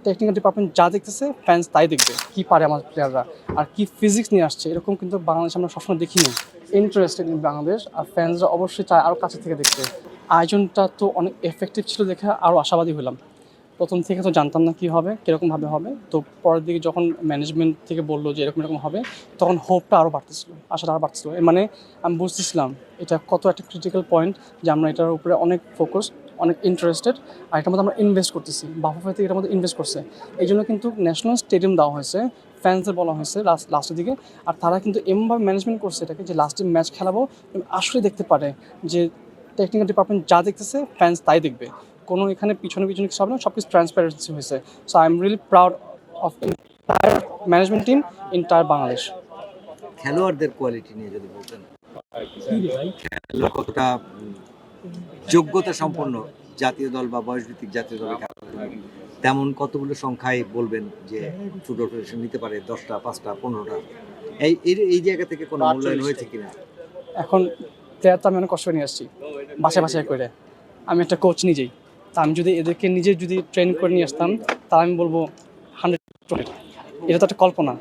Technical department যা দেখতেছে fans তাই দেখবে, কি পারে আমার প্লেয়াররা আর কি ফিজিক্স নিয়ে আসছে, এরকম কিন্তু বাংলাদেশ আমরা সবসময় দেখিনি। ইন্টারেস্টেড ইন বাংলাদেশ, আর ফ্যান্সরা অবশ্যই চায় আরও কাছে থেকে দেখতে। আয়োজনটা তো অনেক এফেক্টিভ ছিল দেখে আরও আশাবাদী হলাম। প্রথম থেকে তো জানতাম না কী হবে, কীরকমভাবে হবে। তো পরের দিকে যখন ম্যানেজমেন্ট থেকে বললো যে এরকম এরকম হবে, তখন হোপটা আরও বাড়তেছিল, আশাটা আরও বাড়তেছিল। মানে আমি বুঝতেছিলাম এটা কত একটা ক্রিটিক্যাল পয়েন্ট, যে আমরা এটার উপরে অনেক ফোকাস, অনেক ইন্টারেস্টেড, আর এটার মধ্যে আমরা ইনভেস্ট করতেছি। বাফুফে থেকে এটার মধ্যে ইনভেস্ট করছে, এই জন্য কিন্তু ন্যাশনাল স্টেডিয়াম দেওয়া হয়েছে, ফ্যান্সদের বলা হয়েছে লাস্টের দিকে। আর তারা কিন্তু এমনভাবে ম্যানেজমেন্ট করছে এটাকে যে লাস্টে ম্যাচ খেলাবো আসলে দেখতে পারে যে টেকনিক্যাল ডিপার্টমেন্ট যা দেখতেছে ফ্যান্স তাই দেখবে, কোনো এখানে পিছনে পিছনে কিছু হবে না, সব কিছু ট্রান্সপারেন্সি হয়েছে। So I am really proud of entire management team, entire Bangladesh. খেলোয়াড়দের কোয়ালিটি নিয়ে যদি বলতেন, খেলোয়াড় কতটা যোগ্যতা সম্পন্ন জাতীয় দল বা বয়সভিত্তিক জাতীয় দলে খেলা, তেমন কতগুলো সংখ্যায় বলবেন যে ফুটবল ফেডারেশন নিতে পারে 10টা 5টা 15টা, এই জায়গা থেকে কোনো মূল্যায়ন হয়েছে কিনা? এখন প্লেয়ার তো আমি অনেক কষ্ট করে নিয়ে আসছি বাসায় বাসায় করে, আমি একটা কোচ নিজেই। তা আমি যদি এদেরকে নিজে যদি ট্রেন করে নিয়ে আসতাম, তাহলে আমি বলবো 100। এটা তো একটা কল্পনা।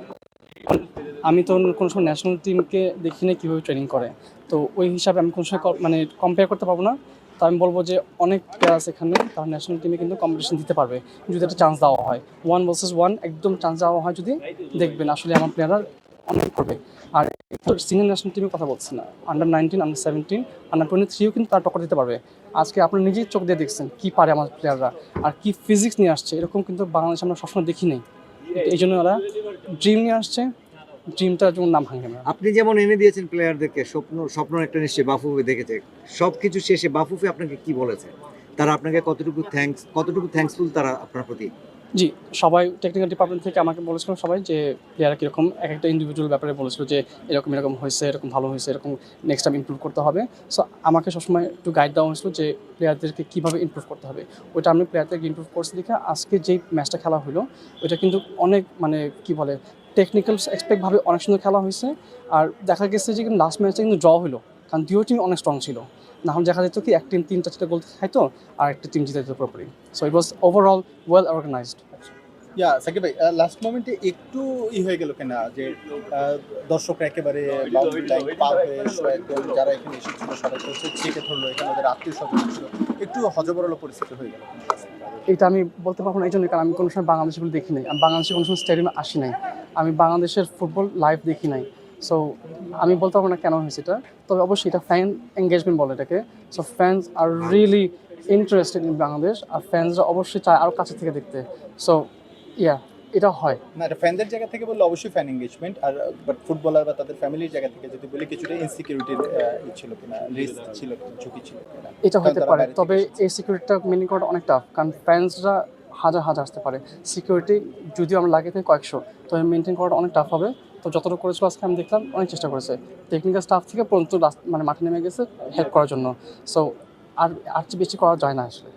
আমি তো কোনো সময় ন্যাশনাল টিমকে দেখি না কীভাবে ট্রেনিং করে, তো ওই হিসাবে আমি কোনো সময় মানে কম্পেয়ার করতে পারবো না। তো আমি বলবো যে অনেক প্লেয়ার এখানে তারা ন্যাশনাল টিমে কিন্তু কম্পিটিশন দিতে পারবে যদি একটা চান্স দেওয়া হয়, 1 ভার্সেস 1 একদম চান্স দেওয়া হয় যদি, দেখবেন আসলে আমার প্লেয়াররা অনেক করবে। আর সিনিয়র ন্যাশনাল টিমের কথা বলছি না, আন্ডার-19, আন্ডার-17, আন্ডার-23ও কিন্তু তারা টক্কর দিতে পারবে। আজকে আপনার নিজেই চোখ দিয়ে দেখছেন কী পারে আমার প্লেয়াররা আর কি ফিজিক্স নিয়ে আসছে, এরকম কিন্তু বাংলাদেশ আমরা সবসময় দেখি নেই। এই জন্য ওরা ড্রিম নিয়ে আসছে, ড্রিমটা যেমন নাম ভাঙে না। আপনি যেমন এনে দিয়েছেন প্লেয়ারদেরকে, স্বপ্ন একটা নিশ্চয়ই বাফুফে দেখেছে। সবকিছু শেষে বাফুফে আপনাকে কি বলেছে? তারা আপনাকে কতটুকু থ্যাঙ্কসফুল তারা আপনার প্রতি? জি, সবাই টেকনিক্যাল ডিপার্টমেন্ট থেকে আমাকে বলেছিল সবাই যে প্লেয়াররা কীরকম, এক একটা ইন্ডিভিজুয়াল ব্যাপারে বলেছিল যে এরকম এরকম হয়েছে, এরকম ভালো হয়েছে, এরকম নেক্সট টাইম ইমপ্রুভ করতে হবে। সো আমাকে সবসময় একটু গাইড দেওয়া হয়েছিল যে প্লেয়ারদেরকে কীভাবে ইমপ্রুভ করতে হবে। ওইটা আমি প্লেয়ারদেরকে ইমপ্রুভ করছি দেখে আজকে যেই ম্যাচটা খেলা হলো, ওইটা কিন্তু অনেক মানে কী বলে টেকনিক্যাল এক্সপেক্টভাবে অনেক সুন্দর খেলা হয়েছে। আর দেখা গেছে যে লাস্ট ম্যাচটা কিন্তু ড্র হলো, কারণ দুটো টিম অনেক স্ট্রং ছিল। না হলে দেখা যেত কি এক টিম 3টা গোল খাইতো আর একটা টিম জিতে যেত পুরোপুরি। So it was overall well organised. Shakib ভাই, লাস্ট মোমেন্টে একটু হয়ে গেল কিনা যে দর্শকরা একেবারে বাউন্ডারি লাইন পার হয়ে একদম যারা এখানে এসেছিল সবাই ছেকে ধরলো, এখানে ওদের আত্মীয় স্বজন ছিল, একটু হজবরল পরিস্থিতি হয়ে গেল। এটা আমি বলতে পারবো না এই জন্য, কারণ আমি কোনো সময় বাংলাদেশগুলো দেখি নাই, আমি বাংলাদেশে কোনো সময় স্টেডিয়ামে আসি নাই, আমি বাংলাদেশের ফুটবল লাইভ দেখি নাই। সো আমি বলতে পারবো না কেন হয়েছে এটা, তবে অবশ্যই এটা ফ্যান এঙ্গেজমেন্ট বলে এটাকে। So fans are really interested in Bangladesh, আর ফ্যান্সরা অবশ্যই চায় আরও কাছে থেকে দেখতে। সো এটা হয় না, এটা ফ্যানদের জায়গা থেকে বললে অবশ্যই ফ্যান এঙ্গেজমেন্ট, আর বাট ফুটবলার বা তাদের ফ্যামিলির জায়গা থেকে যদি বলি কিছুটা ইনসিকিউরিটির ছিল কিনা, রিস্ক ছিল কিনা, ঝুঁকি ছিল কিনা, এটা হতে পারে। তবে এই সিকিউরিটিটা মেনটেন করাটা অনেক টাফ, কারণ ফ্যান্সরা হাজার হাজার আসতে পারে, সিকিউরিটি যদিও আমরা লাগিয়ে থাকি কয়েকশো, তো মেনটেন করাটা অনেক টাফ হবে। তো যতটুকু করেছিল আজকে আমি দেখলাম অনেক চেষ্টা করেছে, টেকনিক্যাল স্টাফ থেকে পর্যন্ত মানে মাঠে নেমে গেছে হেল্প করার জন্য। সো আর বেশি করা যায় না আসলে।